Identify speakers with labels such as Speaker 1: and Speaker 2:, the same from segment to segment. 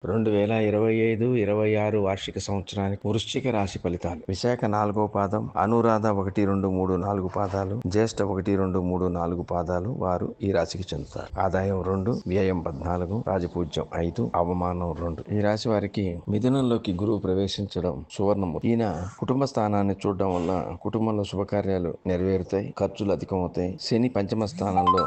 Speaker 1: 2025, 26 వార్షిక సంవత్సరానికి వృశ్చిక రాశి ఫలితాలు. విశాఖ 4వ పాదం, అనురాధ 1, 2, 3, 4 పాదాలు, జ్యేష్ఠ 1, 2, 3, 4 పాదాలు వారు ఈ రాశికి చెందుతారు. ఆదాయం 2, వ్యయం 14, రాజపూజ్యం 5, అవమానం 2. ఈ రాశి వారికి మిథునంలోకి గురువు ప్రవేశించడం సువర్ణము. ఈయన కుటుంబ స్థానాన్ని చూడడం వల్ల కుటుంబంలో శుభకార్యాలు నెరవేరుతాయి, ఖర్చులు అధికమవుతాయి. శని పంచమ స్థానంలో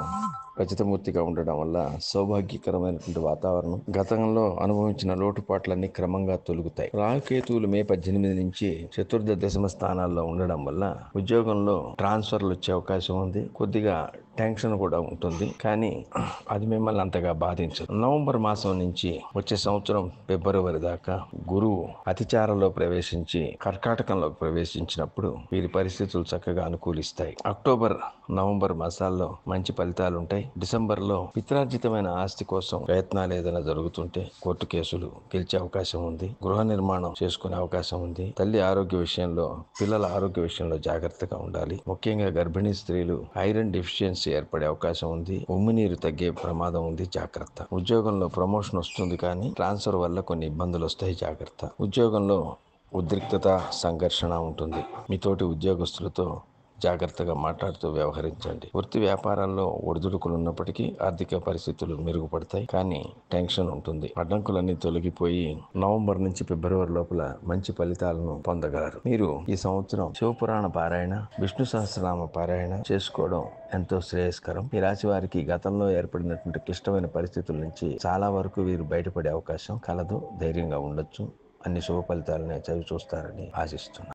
Speaker 1: రచితమూర్తిగా ఉండడం వల్ల సౌభాగ్యకరమైనటువంటి వాతావరణం. గతంలో అనుభవించిన లోటుపాట్లన్నీ క్రమంగా తొలుగుతాయి. రాహుకేతువులు మే 18 నుంచి చతుర్థ దశమ స్థానాల్లో ఉండడం వల్ల ఉద్యోగంలో ట్రాన్స్ఫర్లు వచ్చే అవకాశం ఉంది. కొద్దిగా టెన్షన్ కూడా ఉంటుంది, కానీ అది మిమ్మల్ని అంతగా బాధించదు. నవంబర్ మాసం నుంచి వచ్చే సంవత్సరం ఫిబ్రవరి దాకా గురువు అతిచారంలో ప్రవేశించి కర్కాటకంలోకి ప్రవేశించినప్పుడు వీరి పరిస్థితులు చక్కగా అనుకూలిస్తాయి. అక్టోబర్, నవంబర్ మాసాల్లో మంచి ఫలితాలు ఉంటాయి. డిసెంబర్లో పిత్రార్జితమైన ఆస్తి కోసం ప్రయత్నాలు ఏదైనా జరుగుతుంటే కోర్టు కేసులు గెలిచే అవకాశం ఉంది. గృహ నిర్మాణం చేసుకునే అవకాశం ఉంది. తల్లి ఆరోగ్య విషయంలో, పిల్లల ఆరోగ్య విషయంలో జాగ్రత్తగా ఉండాలి. ముఖ్యంగా గర్భిణీ స్త్రీలు ఐరన్ డెఫిషియన్సీ ఏర్పడే అవకాశం ఉంది. ఉమ్మి నీరు తగ్గే ప్రమాదం ఉంది, జాగ్రత్త. ఉద్యోగంలో ప్రమోషన్ వస్తుంది, కానీ ట్రాన్స్ఫర్ వల్ల కొన్ని ఇబ్బందులు వస్తాయి, జాగ్రత్త. ఉద్యోగంలో ఉద్రిక్తత, సంఘర్షణ ఉంటుంది. మీతోటి ఉద్యోగస్తులతో జాగ్రత్తగా మాట్లాడుతూ వ్యవహరించండి. వృత్తి వ్యాపారాల్లో ఒడిదుడుకులు ఉన్నప్పటికీ ఆర్థిక పరిస్థితులు మెరుగుపడతాయి, కానీ టెన్షన్ ఉంటుంది. అడ్డంకులన్నీ తొలగిపోయి నవంబర్ నుంచి ఫిబ్రవరి లోపల మంచి ఫలితాలను పొందగలరు. మీరు ఈ సంవత్సరం శివపురాణ పారాయణ, విష్ణు సహస్రనామ పారాయణ చేసుకోవడం ఎంతో శ్రేయస్కరం. ఈ రాశి వారికి గతంలో ఏర్పడినటువంటి క్లిష్టమైన పరిస్థితుల నుంచి చాలా వరకు వీరు బయటపడే అవకాశం కలదు. ధైర్యంగా ఉండొచ్చు. అన్ని శుభ ఫలితాలను చవి చూస్తారని ఆశిస్తున్నాను.